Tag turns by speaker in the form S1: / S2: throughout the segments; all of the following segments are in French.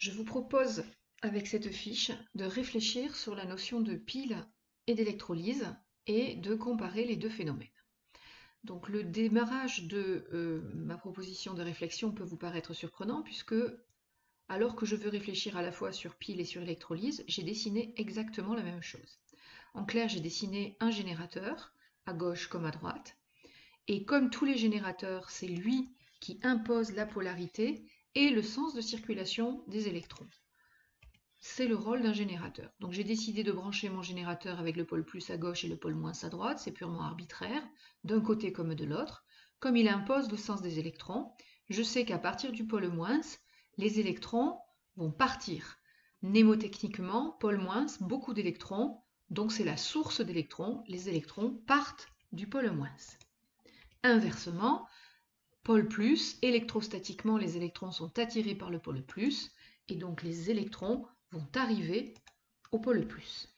S1: Je vous propose, avec cette fiche, de réfléchir sur la notion de pile et d'électrolyse et de comparer les deux phénomènes. Donc le démarrage de ma proposition de réflexion peut vous paraître surprenant puisque, alors que je veux réfléchir à la fois sur pile et sur électrolyse, j'ai dessiné exactement la même chose. En clair, j'ai dessiné un générateur, à gauche comme à droite, et comme tous les générateurs, c'est lui qui impose la polarité et le sens de circulation des électrons. C'est le rôle d'un générateur. Donc j'ai décidé de brancher mon générateur avec le pôle plus à gauche et le pôle moins à droite, c'est purement arbitraire, d'un côté comme de l'autre. Comme il impose le sens des électrons, je sais qu'à partir du pôle moins, les électrons vont partir. Mnémotechniquement, pôle moins, beaucoup d'électrons, donc c'est la source d'électrons, les électrons partent du pôle moins. Inversement, pôle plus, électrostatiquement, les électrons sont attirés par le pôle plus, et donc les électrons vont arriver au pôle plus.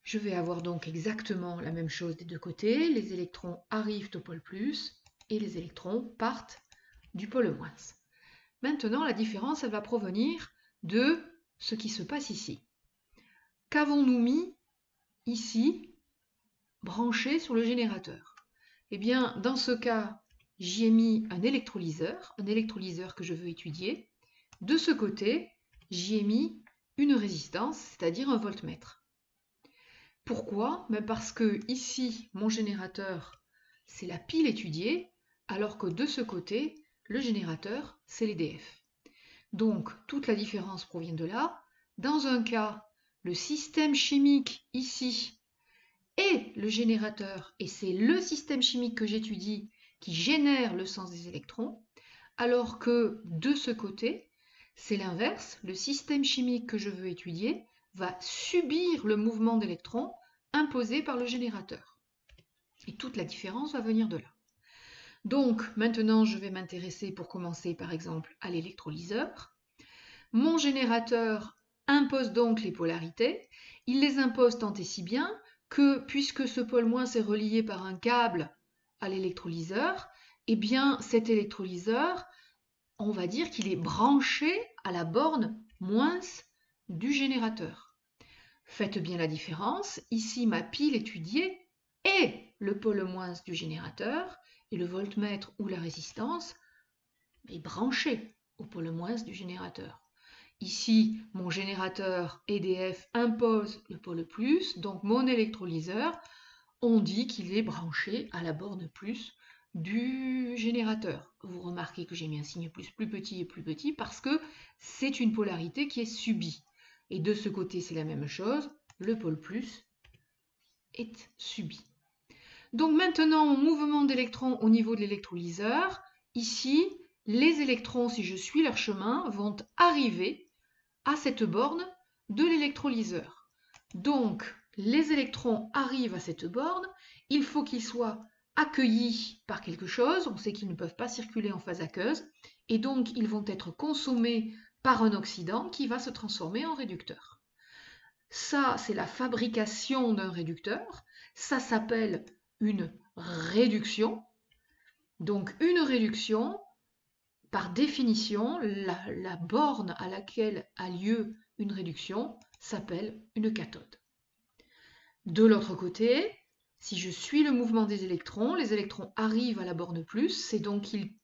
S1: Je vais avoir donc exactement la même chose des deux côtés. Les électrons arrivent au pôle plus et les électrons partent du pôle moins. Maintenant, la différence, elle va provenir de ce qui se passe ici. Qu'avons-nous mis ici, branché sur le générateur? Eh bien, dans ce cas, j'y ai mis un électrolyseur que je veux étudier. De ce côté, j'y ai mis une résistance, c'est-à-dire un voltmètre. Pourquoi? Parce que ici, mon générateur, c'est la pile étudiée, alors que de ce côté, le générateur, c'est l'EDF. Donc, toute la différence provient de là. Dans un cas, le système chimique ici est le générateur, et c'est le système chimique que j'étudie qui génère le sens des électrons, alors que de ce côté, c'est l'inverse, le système chimique que je veux étudier va subir le mouvement d'électrons imposé par le générateur. Et toute la différence va venir de là. Donc maintenant, je vais m'intéresser pour commencer par exemple à l'électrolyseur. Mon générateur impose donc les polarités. Il les impose tant et si bien que, puisque ce pôle moins est relié par un câble à l'électrolyseur, eh bien cet électrolyseur, on va dire qu'il est branché à la borne moins du générateur. Faites bien la différence, ici ma pile étudiée est le pôle moins du générateur et le voltmètre ou la résistance est branché au pôle moins du générateur. Ici, mon générateur EDF impose le pôle plus, donc mon électrolyseur, on dit qu'il est branché à la borne plus du générateur. Vous remarquez que j'ai mis un signe plus petit parce que c'est une polarité qui est subie. Et de ce côté, c'est la même chose, le pôle plus est subi. Donc maintenant, mon mouvement d'électrons au niveau de l'électrolyseur, ici, les électrons, si je suis leur chemin, vont arriver à cette borne de l'électrolyseur. Donc, les électrons arrivent à cette borne, il faut qu'ils soient accueillis par quelque chose, on sait qu'ils ne peuvent pas circuler en phase aqueuse, et donc ils vont être consommés par un oxydant qui va se transformer en réducteur. Ça, c'est la fabrication d'un réducteur, ça s'appelle une réduction. Donc une réduction, par définition, la borne à laquelle a lieu une réduction s'appelle une cathode. De l'autre côté, si je suis le mouvement des électrons, les électrons arrivent à la borne plus, c'est donc qu'ils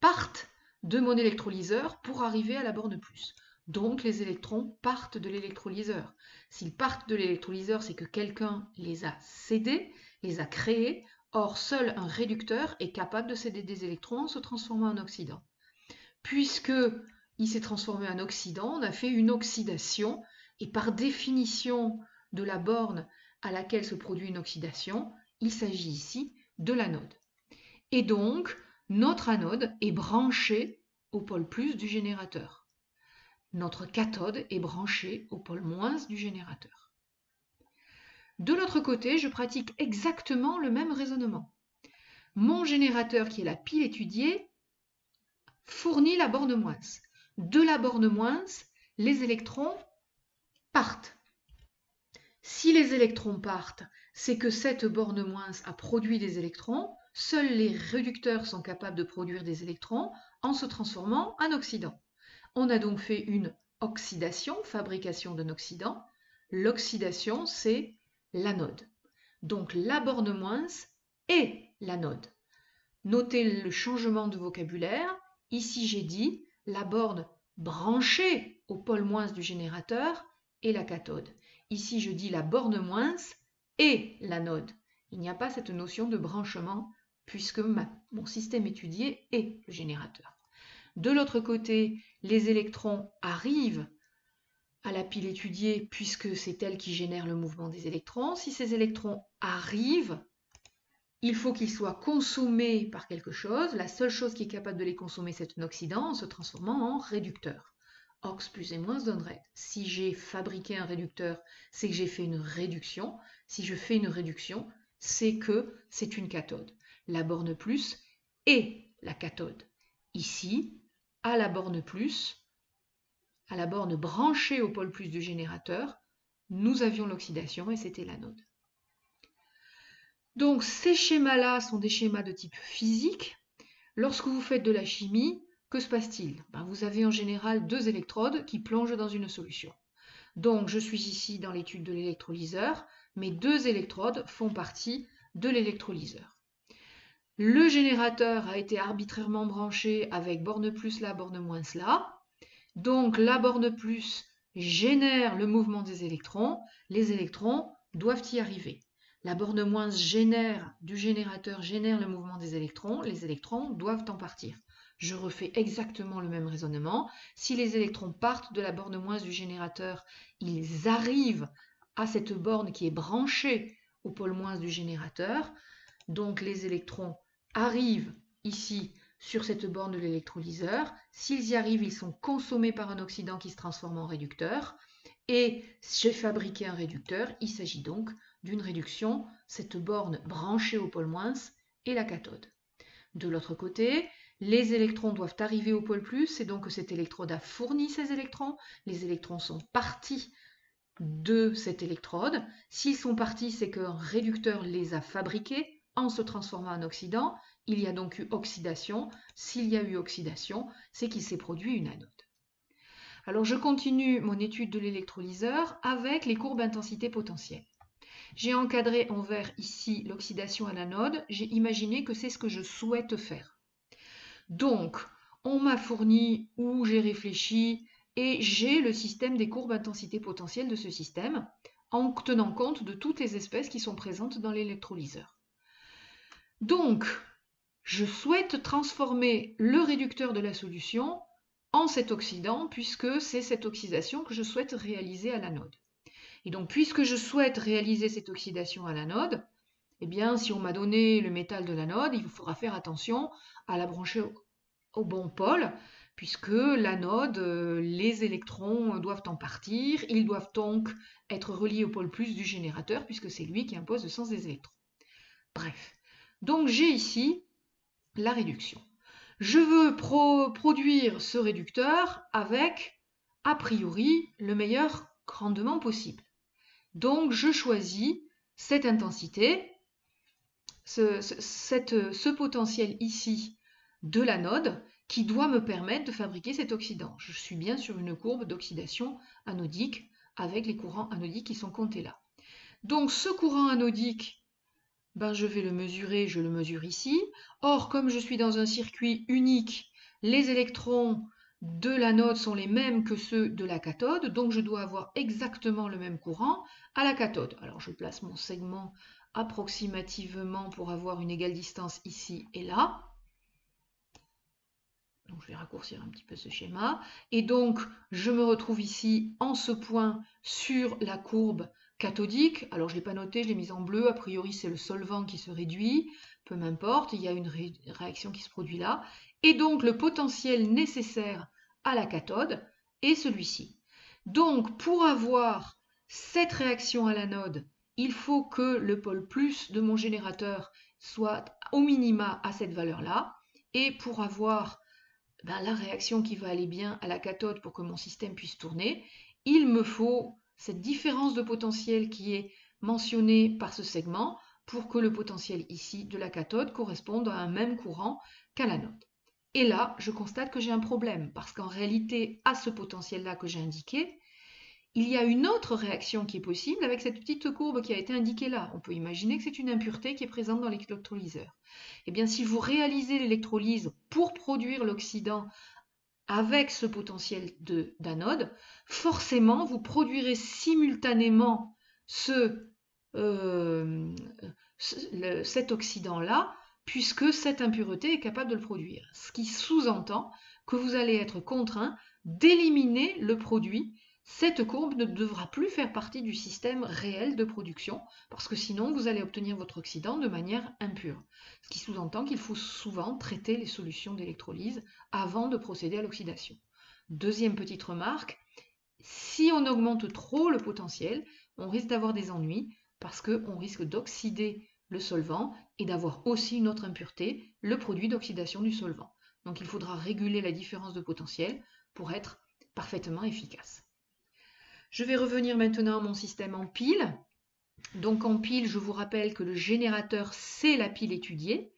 S1: partent de mon électrolyseur pour arriver à la borne plus. Donc les électrons partent de l'électrolyseur. S'ils partent de l'électrolyseur, c'est que quelqu'un les a cédés, les a créés. Or, seul un réducteur est capable de céder des électrons en se transformant en oxydant. Puisque il s'est transformé en oxydant, on a fait une oxydation, et par définition de la borne à laquelle se produit une oxydation, il s'agit ici de l'anode. Et donc, notre anode est branchée au pôle plus du générateur. Notre cathode est branchée au pôle moins du générateur. De l'autre côté, je pratique exactement le même raisonnement. Mon générateur, qui est la pile étudiée, fournit la borne moins. De la borne moins, les électrons partent. Si les électrons partent, c'est que cette borne moins a produit des électrons. Seuls les réducteurs sont capables de produire des électrons en se transformant en oxydant. On a donc fait une oxydation, fabrication d'un oxydant. L'oxydation, c'est l'anode. Donc la borne moins est l'anode. Notez le changement de vocabulaire. Ici, j'ai dit la borne branchée au pôle moins du générateur est la cathode. Ici, je dis la borne moins et l'anode. Il n'y a pas cette notion de branchement puisque mon système étudié est le générateur. De l'autre côté, les électrons arrivent à la pile étudiée puisque c'est elle qui génère le mouvement des électrons. Si ces électrons arrivent, il faut qu'ils soient consommés par quelque chose. La seule chose qui est capable de les consommer, c'est un oxydant en se transformant en réducteur. Ox plus et moins donnerait. Si j'ai fabriqué un réducteur, c'est que j'ai fait une réduction. Si je fais une réduction, c'est que c'est une cathode. La borne plus est la cathode. Ici, à la borne plus, à la borne branchée au pôle plus du générateur, nous avions l'oxydation et c'était l'anode. Donc ces schémas-là sont des schémas de type physique. Lorsque vous faites de la chimie, que se passe-t-il? Vous avez en général deux électrodes qui plongent dans une solution. Donc je suis ici dans l'étude de l'électrolyseur. Mes deux électrodes font partie de l'électrolyseur. Le générateur a été arbitrairement branché avec borne plus là, borne moins là. Donc la borne plus génère le mouvement des électrons. Les électrons doivent y arriver. La borne moins du générateur génère le mouvement des électrons. Les électrons doivent en partir. Je refais exactement le même raisonnement. Si les électrons partent de la borne moins du générateur, ils arrivent à cette borne qui est branchée au pôle moins du générateur. Donc les électrons arrivent ici sur cette borne de l'électrolyseur. S'ils y arrivent, ils sont consommés par un oxydant qui se transforme en réducteur. Et j'ai fabriqué un réducteur. Il s'agit donc d'une réduction. Cette borne branchée au pôle moins est la cathode. De l'autre côté, les électrons doivent arriver au pôle plus, et donc cette électrode a fourni ces électrons. Les électrons sont partis de cette électrode. S'ils sont partis, c'est qu'un réducteur les a fabriqués en se transformant en oxydant. Il y a donc eu oxydation. S'il y a eu oxydation, c'est qu'il s'est produit une anode. Alors je continue mon étude de l'électrolyseur avec les courbes intensité potentielle. J'ai encadré en vert ici l'oxydation à l'anode. J'ai imaginé que c'est ce que je souhaite faire. Donc, on m'a fourni ou j'ai réfléchi et j'ai le système des courbes intensité potentielle de ce système en tenant compte de toutes les espèces qui sont présentes dans l'électrolyseur. Donc, je souhaite transformer le réducteur de la solution en cet oxydant puisque c'est cette oxydation que je souhaite réaliser à l'anode. Et donc, puisque je souhaite réaliser cette oxydation à l'anode, eh bien, si on m'a donné le métal de l'anode, il faudra faire attention à la brancher au bon pôle, puisque l'anode, les électrons doivent en partir, ils doivent donc être reliés au pôle plus du générateur, puisque c'est lui qui impose le sens des électrons. Bref, donc j'ai ici la réduction. Je veux produire ce réducteur avec, a priori, le meilleur rendement possible. Donc je choisis cette intensité, ce potentiel ici de l'anode qui doit me permettre de fabriquer cet oxydant. Je suis bien sur une courbe d'oxydation anodique avec les courants anodiques qui sont comptés là. Donc ce courant anodique, je vais le mesurer, je le mesure ici. Or, comme je suis dans un circuit unique, les électrons de l'anode sont les mêmes que ceux de la cathode, donc je dois avoir exactement le même courant à la cathode. Alors je place mon segment approximativement pour avoir une égale distance ici et là. Donc je vais raccourcir un petit peu ce schéma. Et donc je me retrouve ici en ce point sur la courbe cathodique. Alors je ne l'ai pas noté, je l'ai mise en bleu. A priori c'est le solvant qui se réduit. Peu m'importe, il y a une réaction qui se produit là. Et donc le potentiel nécessaire à la cathode est celui-ci. Donc pour avoir cette réaction à l'anode, il faut que le pôle plus de mon générateur soit au minima à cette valeur-là. Et pour avoir la réaction qui va aller bien à la cathode pour que mon système puisse tourner, il me faut cette différence de potentiel qui est mentionnée par ce segment pour que le potentiel ici de la cathode corresponde à un même courant qu'à l'anode. Et là, je constate que j'ai un problème, parce qu'en réalité, à ce potentiel-là que j'ai indiqué, il y a une autre réaction qui est possible avec cette petite courbe qui a été indiquée là. On peut imaginer que c'est une impureté qui est présente dans l'électrolyseur. Eh bien, si vous réalisez l'électrolyse pour produire l'oxydant avec ce potentiel d'anode, forcément, vous produirez simultanément cet oxydant-là, puisque cette impureté est capable de le produire. Ce qui sous-entend que vous allez être contraint d'éliminer le produit. Cette courbe ne devra plus faire partie du système réel de production, parce que sinon vous allez obtenir votre oxydant de manière impure. Ce qui sous-entend qu'il faut souvent traiter les solutions d'électrolyse avant de procéder à l'oxydation. Deuxième petite remarque, si on augmente trop le potentiel, on risque d'avoir des ennuis, parce qu'on risque d'oxyder le solvant et d'avoir aussi une autre impureté, le produit d'oxydation du solvant. Donc il faudra réguler la différence de potentiel pour être parfaitement efficace. Je vais revenir maintenant à mon système en pile. Donc en pile, je vous rappelle que le générateur, c'est la pile étudiée.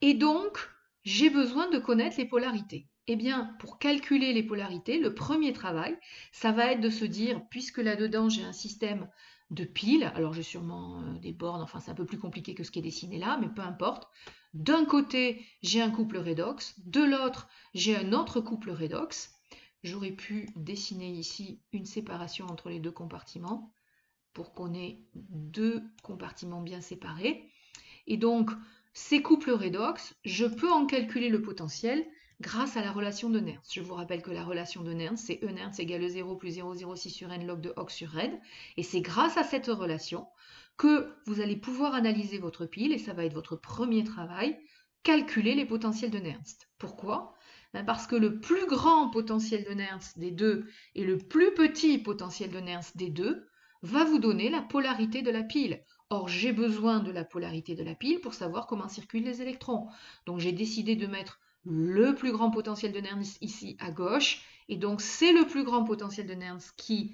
S1: Et donc, j'ai besoin de connaître les polarités. Eh bien, pour calculer les polarités, le premier travail, ça va être de se dire, puisque là-dedans, j'ai un système de piles, alors j'ai sûrement des bornes, enfin c'est un peu plus compliqué que ce qui est dessiné là, mais peu importe. D'un côté, j'ai un couple redox, de l'autre, j'ai un autre couple redox. J'aurais pu dessiner ici une séparation entre les deux compartiments pour qu'on ait deux compartiments bien séparés. Et donc, ces couples redox, je peux en calculer le potentiel grâce à la relation de Nernst. Je vous rappelle que la relation de Nernst, c'est E Nernst égale 0 plus 0,06 sur n log de Hox sur n. Et c'est grâce à cette relation que vous allez pouvoir analyser votre pile, et ça va être votre premier travail, calculer les potentiels de Nernst. Pourquoi ? Parce que le plus grand potentiel de Nernst des deux et le plus petit potentiel de Nernst des deux va vous donner la polarité de la pile. Or, j'ai besoin de la polarité de la pile pour savoir comment circulent les électrons. Donc, j'ai décidé de mettre le plus grand potentiel de Nernst ici à gauche. Et donc, c'est le plus grand potentiel de Nernst qui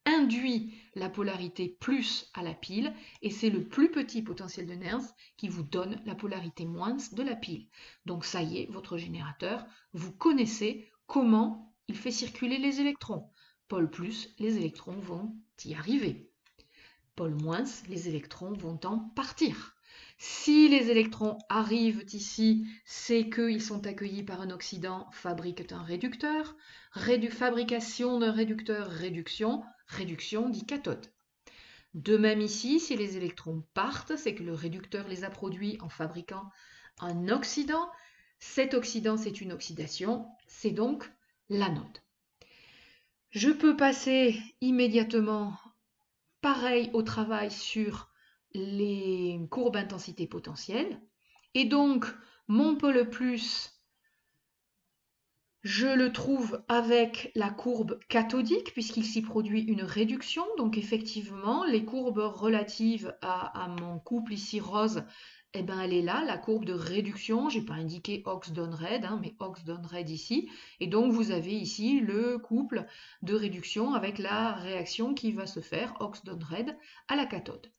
S1: induit la polarité plus à la pile. Et c'est le plus petit potentiel de Nernst qui vous donne la polarité moins de la pile. Donc, ça y est, votre générateur, vous connaissez comment il fait circuler les électrons. Pôle plus, les électrons vont y arriver. Pôle moins, les électrons vont en partir. Si les électrons arrivent ici, c'est qu'ils sont accueillis par un oxydant, fabriquent un réducteur. Fabrication d'un réducteur, réduction. Réduction dit cathode. De même ici, si les électrons partent, c'est que le réducteur les a produits en fabriquant un oxydant. Cet oxydant, c'est une oxydation, c'est donc l'anode. Je peux passer immédiatement, pareil, au travail sur les courbes intensité potentielle. Et donc, mon pôle plus, je le trouve avec la courbe cathodique, puisqu'il s'y produit une réduction. Donc, effectivement, les courbes relatives à mon couple ici rose, eh ben, elle est là, la courbe de réduction. Je n'ai pas indiqué Hox-Downred, mais Hox-Downred ici. Et donc, vous avez ici le couple de réduction avec la réaction qui va se faire, Hox-Downred, à la cathode.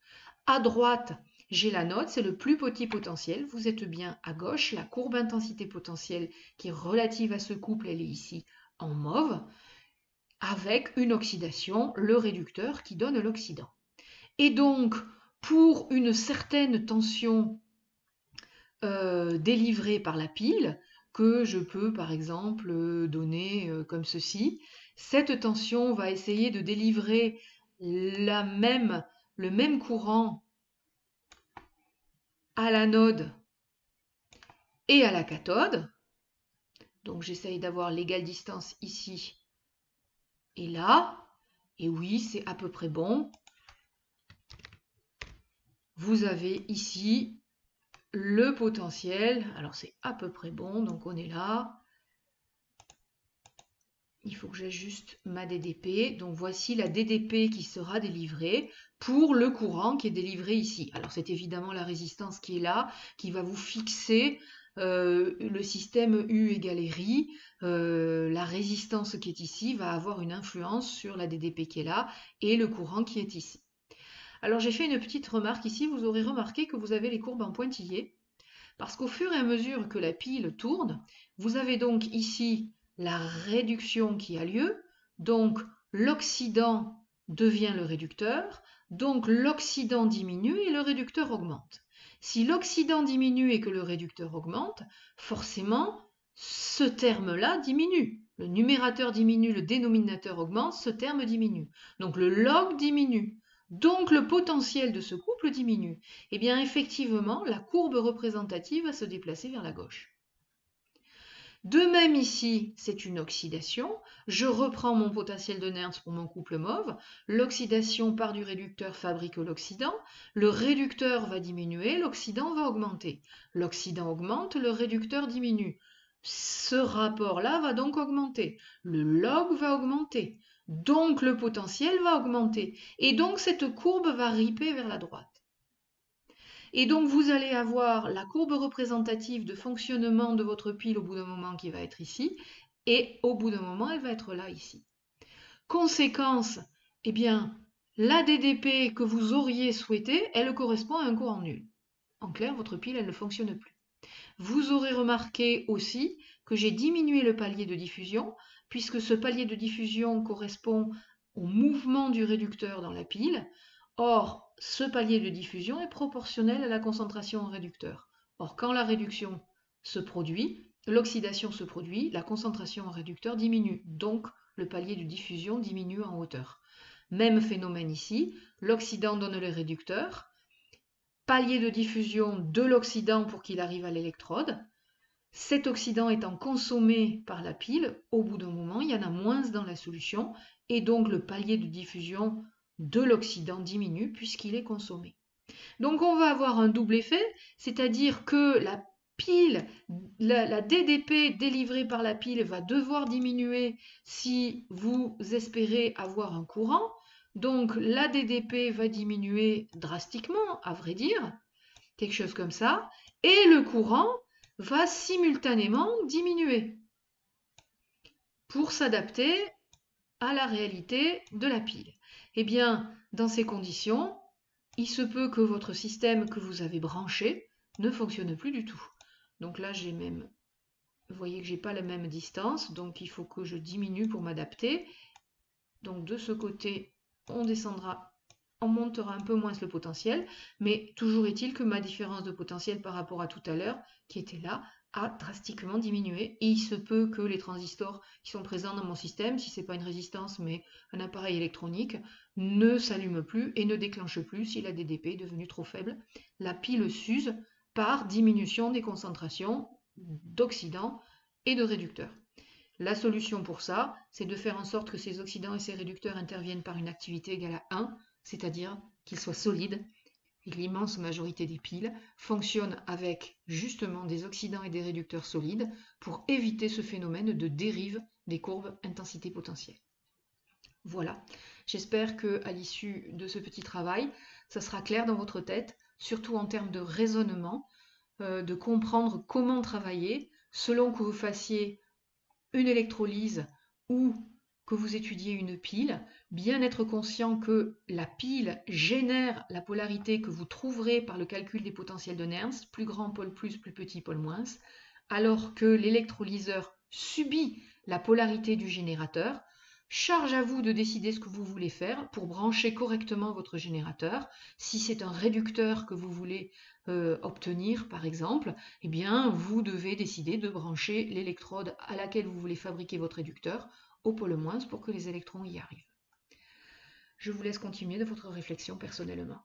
S1: À droite, j'ai l'anode, c'est le plus petit potentiel. Vous êtes bien à gauche. La courbe intensité potentielle qui est relative à ce couple, elle est ici en mauve, avec une oxydation, le réducteur qui donne l'oxydant. Et donc, pour une certaine tension délivrée par la pile, que je peux par exemple donner comme ceci, cette tension va essayer de délivrer le même courant à l'anode et à la cathode. Donc j'essaye d'avoir l'égale distance ici et là. Et oui, c'est à peu près bon. Vous avez ici le potentiel. Alors c'est à peu près bon, donc on est là. Il faut que j'ajuste ma DDP. Donc voici la DDP qui sera délivrée pour le courant qui est délivré ici. Alors c'est évidemment la résistance qui est là, qui va vous fixer le système U égale RI. La résistance qui est ici va avoir une influence sur la DDP qui est là et le courant qui est ici. Alors j'ai fait une petite remarque ici, vous aurez remarqué que vous avez les courbes en pointillés, Parce qu'au fur et à mesure que la pile tourne, vous avez donc ici la réduction qui a lieu, donc l'oxydant devient le réducteur, donc l'oxydant diminue et le réducteur augmente. Si l'oxydant diminue et que le réducteur augmente, forcément, ce terme-là diminue. Le numérateur diminue, le dénominateur augmente, ce terme diminue. Donc le log diminue. Donc le potentiel de ce couple diminue. Eh bien effectivement, la courbe représentative va se déplacer vers la gauche. De même ici, c'est une oxydation. Je reprends mon potentiel de Nernst pour mon couple mauve. L'oxydation part du réducteur, fabrique l'oxydant. Le réducteur va diminuer, l'oxydant va augmenter. L'oxydant augmente, le réducteur diminue. Ce rapport-là va donc augmenter. Le log va augmenter. Donc le potentiel va augmenter. Et donc cette courbe va riper vers la droite. Et donc vous allez avoir la courbe représentative de fonctionnement de votre pile au bout d'un moment qui va être ici, et au bout d'un moment elle va être là, ici. Conséquence, eh bien, la DDP que vous auriez souhaité, elle correspond à un courant nul. En clair, votre pile, elle ne fonctionne plus. Vous aurez remarqué aussi que j'ai diminué le palier de diffusion, puisque ce palier de diffusion correspond au mouvement du réducteur dans la pile. Or, ce palier de diffusion est proportionnel à la concentration en réducteur. Or, quand la réduction se produit, l'oxydation se produit, la concentration en réducteur diminue. Donc, le palier de diffusion diminue en hauteur. Même phénomène ici, l'oxydant donne le réducteur, palier de diffusion de l'oxydant pour qu'il arrive à l'électrode. Cet oxydant étant consommé par la pile, au bout d'un moment, il y en a moins dans la solution, et donc le palier de diffusion de l'oxydant diminue puisqu'il est consommé. Donc on va avoir un double effet, c'est-à-dire que la pile, la DDP délivrée par la pile va devoir diminuer si vous espérez avoir un courant. Donc la DDP va diminuer drastiquement, à vrai dire, quelque chose comme ça, et le courant va simultanément diminuer pour s'adapter à la réalité de la pile. Eh bien, dans ces conditions, il se peut que votre système que vous avez branché ne fonctionne plus du tout. Donc là, j'ai même, vous voyez que j'ai pas la même distance, donc il faut que je diminue pour m'adapter. Donc de ce côté, on descendra, on montera un peu moins le potentiel, mais toujours est-il que ma différence de potentiel par rapport à tout à l'heure, qui était là, a drastiquement diminué, et il se peut que les transistors qui sont présents dans mon système, si ce n'est pas une résistance mais un appareil électronique, ne s'allument plus et ne déclenchent plus si la DDP est devenue trop faible. La pile s'use par diminution des concentrations d'oxydants et de réducteurs. La solution pour ça, c'est de faire en sorte que ces oxydants et ces réducteurs interviennent par une activité égale à 1, c'est-à-dire qu'ils soient solides. Et l'immense majorité des piles fonctionnent avec justement des oxydants et des réducteurs solides pour éviter ce phénomène de dérive des courbes intensité-potentiel. Voilà, j'espère qu'à l'issue de ce petit travail, ça sera clair dans votre tête, surtout en termes de raisonnement, de comprendre comment travailler selon que vous fassiez une électrolyse ou que vous étudiez une pile, bien être conscient que la pile génère la polarité que vous trouverez par le calcul des potentiels de Nernst, plus grand pôle plus, plus petit pôle moins, alors que l'électrolyseur subit la polarité du générateur. Charge à vous de décider ce que vous voulez faire pour brancher correctement votre générateur. Si c'est un réducteur que vous voulez obtenir, par exemple, eh bien, vous devez décider de brancher l'électrode à laquelle vous voulez fabriquer votre réducteur au pôle moins pour que les électrons y arrivent. Je vous laisse continuer de votre réflexion personnellement.